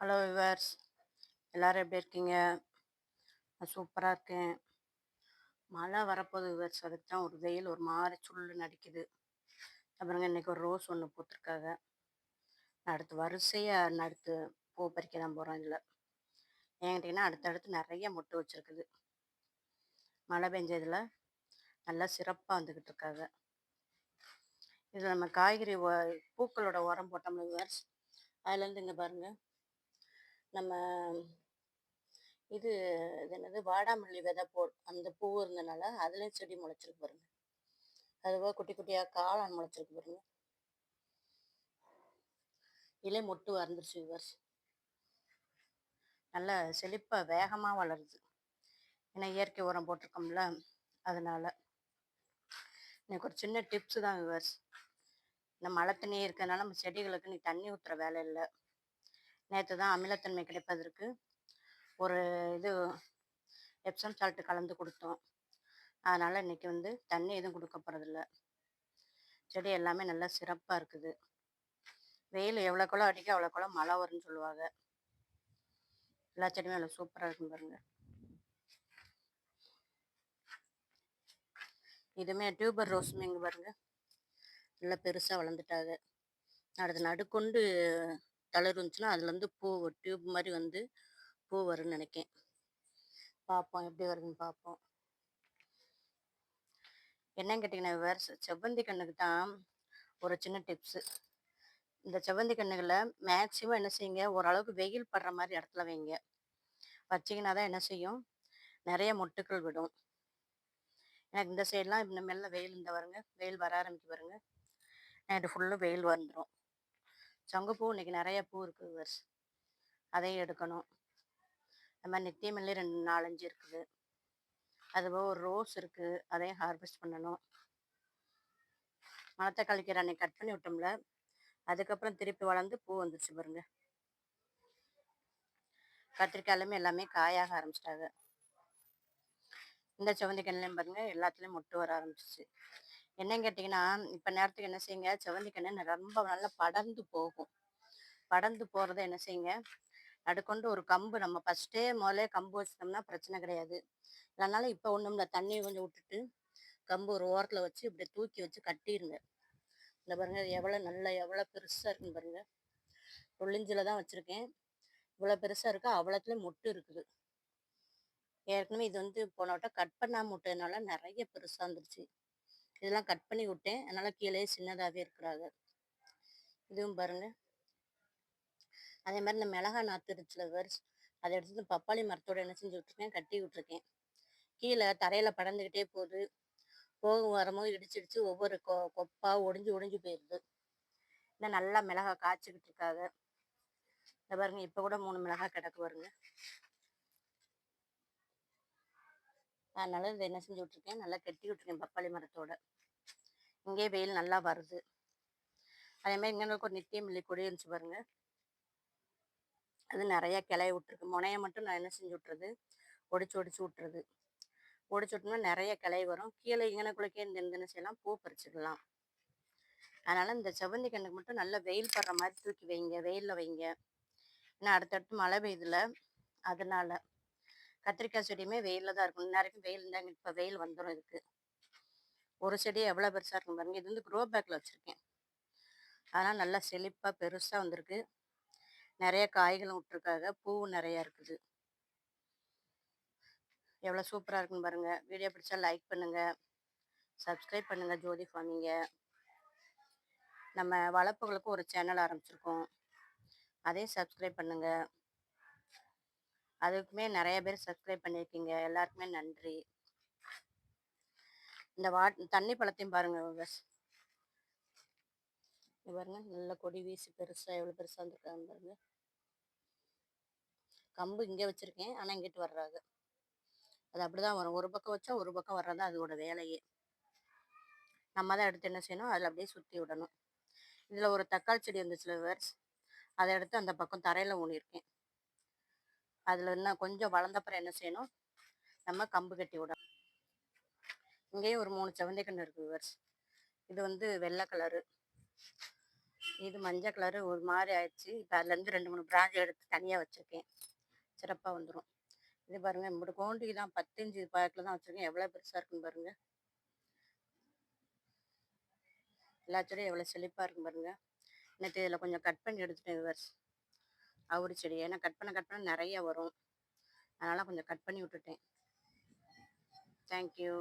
Hello viewers, எல்லாரும் எப்படி இருக்கீங்க? நான் சூப்பராக இருக்கேன். மழை வரப்போகுது விவர்ஸ், அதுக்கு தான் ஒரு வெயில் ஒரு மாதிரி சுள்ளுன்னு அடிக்குது. அப்புறங்க இன்னைக்கு ஒரு ரோஸ் ஒன்று பூத்துருக்காங்க. நான் அடுத்து வரிசையாக அடுத்து பூ பறிக்க தான் போகிறேன். இதில் ஏன் கேட்டிங்கன்னா அடுத்தடுத்து நிறைய மொட்டு வச்சுருக்குது. மழை பெஞ்சதில் நல்லா சிறப்பாக வந்துக்கிட்டு இருக்காங்க. இதில் நம்ம காய்கறி பூக்களோட உரம் போட்டோம்ல விவர்ஸ், அதுலேருந்து இங்கே பாருங்கள், நம்ம இது இது என்னது வாடாமல்லி விதை அந்த பூ இருந்தனால அதுலேயும் செடி முளைச்சிருக்கு பாருங்க. அதுபோக குட்டி குட்டியாக காளான் முளைச்சிருக்கு பாருங்க. இலை மொட்டு வறந்துருச்சு விவர்ஸ். நல்ல செழிப்பாக வேகமாக வளருது. ஏன்னா இயற்கை உரம் போட்டிருக்கோம்ல, அதனால. எனக்கு ஒரு சின்ன டிப்ஸு தான் விவர்ஸ். இந்த மழை தண்ணி இருக்கிறதுனால நம்ம செடிகளுக்கு நீ தண்ணி ஊற்றுற வேலை இல்லை. நேற்று தான் அமிலத்தன்மை கிடைப்பதற்கு ஒரு இது எப்சம் சால்ட்டு கலந்து கொடுத்தோம். அதனால் இன்னைக்கு தண்ணி எதுவும் கொடுக்க போகிறதில்ல. செடி எல்லாமே நல்லா சிறப்பாக இருக்குது. வெயில் எவ்வளோக்கெவ்வளோ அடிக்க அவ்வளோக்கெவ்வளோ மழை வரும்னு சொல்லுவாங்க. எல்லா செடியுமே நல்லா சூப்பராக இருக்கும் பாருங்க. இதுவுமே டியூபர் ரோஸுமே இங்கே பாருங்க, நல்லா பெருசாக வளர்ந்துட்டாங்க. அடுத்து நடுக்கொண்டு தளர் இருந்துச்சுன்னா அதுலேருந்து பூ டியூப் மாதிரி பூ வரும்னு நினைக்கேன். பார்ப்போம் எப்படி வருதுன்னு பார்ப்போம். என்னன்னு கேட்டிங்கன்னா வேறு செவ்வந்தி கண்ணுக்கு தான் ஒரு சின்ன டிப்ஸு. இந்த செவ்வந்தி கண்ணுகளை மேக்சிமம் என்ன செய்யுங்க, ஓரளவுக்கு வெயில் படுற மாதிரி இடத்துல வைங்க. வச்சிங்கன்னா தான் என்ன செய்யும், நிறைய மொட்டுக்கள் விடும். எனக்கு இந்த சைட்லாம் இந்த மேலே வெயில் வருங்க, வெயில் வர ஆரம்பிக்கு பாருங்க. நைட்டு ஃபுல்லும் வெயில் வந்துடும். சங்குப்பூ இன்னைக்கு நிறைய பூ இருக்குது விவர்ஸ், அதையும் எடுக்கணும். அது மாதிரி நித்திய மல்லி 2 4 5 இருக்குது. அதுபோக ஒரு ரோஸ் இருக்குது, அதையும் ஹார்வெஸ்ட் பண்ணணும். மணத்தக்காளி கீரை அன்னைக்கு கட் பண்ணி விட்டோம்ல, அதுக்கப்புறம் திருப்பி வளர்ந்து பூ வந்துருச்சு பாருங்க. கத்திரிக்காயிலுமே எல்லாமே காயாக ஆரம்பிச்சிட்டாங்க. இந்த செவ்வந்தி கண்ணுலையும் பாருங்க, எல்லாத்துலேயும் மொட்டு வர ஆரம்பிச்சிச்சு. என்னன்னு கேட்டிங்கன்னா, இப்போ நேரத்துக்கு என்ன செய்யுங்க, செவ்வந்தி கண்ணு ரொம்ப நல்லா படர்ந்து போகும். படர்ந்து போகிறத என்ன செய்யுங்க, நடுக்கொண்டு ஒரு கம்பு நம்ம முதலே கம்பு வச்சிட்டோம்னா பிரச்சனை கிடையாது. அதனால இப்போ ஒன்றும் இல்லை, தண்ணி கொஞ்சம் விட்டுட்டு கம்பு ஒரு ஓரத்தில் வச்சு இப்படி தூக்கி வச்சு கட்டிடுங்க. இந்த பாருங்க எவ்வளோ பெருசாக இருக்குன்னு பாருங்க. ஒளிஞ்சில் தான் வச்சுருக்கேன், இவ்வளோ பெருசாக இருக்குது. அவ்வளோத்துலேயும் மொட்டு இருக்குது. ஏற்கனவே இது போன வட்டம் கட் பண்ணாமல் விட்டதுனால நிறைய பெருசாக வந்துருச்சு. இதெல்லாம் கட் பண்ணி விட்டேன், அதனால் கீழே சின்னதாகவே இருக்கிறாங்க. இதுவும் பாருங்கள். அதே மாதிரி இந்த மிளகா நாற்று இருந்துச்சுல வேர்ஸ், அதை எடுத்து பப்பாளி மரத்தோடு என்ன செஞ்சு விட்ருக்கேன், கட்டி விட்ருக்கேன். கீழே தரையில் படர்ந்துக்கிட்டே போகுது. போகும் வரமோ இடிச்சிடிச்சு ஒவ்வொரு கொப்பா ஒடிஞ்சு போயிடுது. இன்னும் நல்லா மிளகா காய்ச்சிக்கிட்டு இருக்காங்க. இந்த பாருங்க, இப்போ கூட 3 மிளகா கிடக்கு பாருங்க. அதனால இதை என்ன செஞ்சு விட்ருக்கேன், நல்லா கட்டி விட்ருக்கேன் பப்பாளி மரத்தோட. இங்கேயே வெயில் நல்லா வருது. அதே மாதிரி இங்கே ஒரு நித்திய மல்லி கொடி இருந்துச்சு பாருங்க, அது நிறைய கிளைய விட்டுருக்கு. முனையை மட்டும் நான் என்ன செஞ்சு விட்றது, ஒடிச்சு விட்டுறது. ஒடிச்சு விட்டோம்னா நிறைய கிளை வரும். கீழே இங்கனக்குள்ளக்கே இந்த செய்யலாம், பூ பறிச்சுக்கலாம். அதனால் இந்த செவ்வந்தி கண்ணுக்கு மட்டும் நல்லா வெயில் படுற மாதிரி தூக்கி வைங்க, வெயிலில் வைங்க. ஏன்னா அடுத்தடுத்து மழை பெய்யுதுல, அதனால. கத்திரிக்காய் செடியுமே வெயிலில் தான் இருக்கும். இந்நேரம் வெயில் இருந்தாங்க, இப்போ வெயில் வந்துடும் இதுக்கு. ஒரு செடி எவ்வளோ பெருசாக இருக்கும் பாருங்க. இது க்ரோ பேக்கில் வச்சுருக்கேன், அதனால் நல்லா செழிப்பாக பெருசாக வந்திருக்கு. நிறைய காய்களும் விட்டுருக்காங்க, பூவும் நிறையா இருக்குது. எவ்வளோ சூப்பராக இருக்குன்னு பாருங்கள். வீடியோ பிடிச்சா லைக் பண்ணுங்கள், சப்ஸ்கிரைப் பண்ணுங்கள் ஜோதி ஃபார்மிங்க. நம்ம வளர்ப்புகளுக்கு ஒரு சேனல் ஆரம்பிச்சிருக்கோம், அதையும் சப்ஸ்கிரைப் பண்ணுங்கள். அதுக்குமே நிறைய பேர் சப்ஸ்கிரைப் பண்ணியிருக்கீங்க, எல்லாருக்குமே நன்றி. இந்த தண்ணி பழத்தையும் பாருங்கள் பஸ், பாருங்க நல்ல கொடி வீசி பெருசாக எவ்வளோ பெருசாக வந்துருக்காங்க பாருங்க. கம்பு இங்கே வச்சுருக்கேன், ஆனால் இங்கிட்டு வர்றாங்க. அது அப்படி தான் வரும், ஒரு பக்கம் வச்சா ஒரு பக்கம் வர்றது தான் அதோட வேலையே. நம்ம தான் எடுத்து என்ன செய்யணும், அதில் அப்படியே சுற்றி விடணும். இதில் ஒரு தக்காளி செடி இருந்துச்சுல வேர்ஸ், அதை எடுத்து அந்த பக்கம் தரையில் ஊனியிருக்கேன். அதில் இன்னும் கொஞ்சம் வளர்ந்தப்புறம் என்ன செய்யணும், நம்ம கம்பு கட்டி விடணும். இங்கேயும் ஒரு 3 செவந்தி கன்று இருக்குது வேர்ஸ். இது வெள்ளை கலரு. இது மஞ்சள் கலரு ஒரு மாதிரி ஆயிடுச்சு. இப்போ அதுலேருந்து 2, 3 பிரான்ச் எடுத்து தனியாக வச்சுருக்கேன். சிறப்பா வந்துரும். இது பாருங்க இம்புட்டு கோண்டி தான் 10 இன்ச்சு பாக்கில் தான் வச்சுருக்கேன். எவ்வளோ பெருசா இருக்குன்னு பாருங்க. எல்லா செடியும் எவ்வளோ செழிப்பா இருக்கும் பாருங்க. நேத்து இதில கொஞ்சம் கட் பண்ணி எடுத்துட்டேன் விவர்ஸ். அவுரி செடி. ஏன்னா கட் பண்ண நெறைய வரும். அதனால கொஞ்சம் கட் பண்ணி விட்டுட்டேன். Thank you.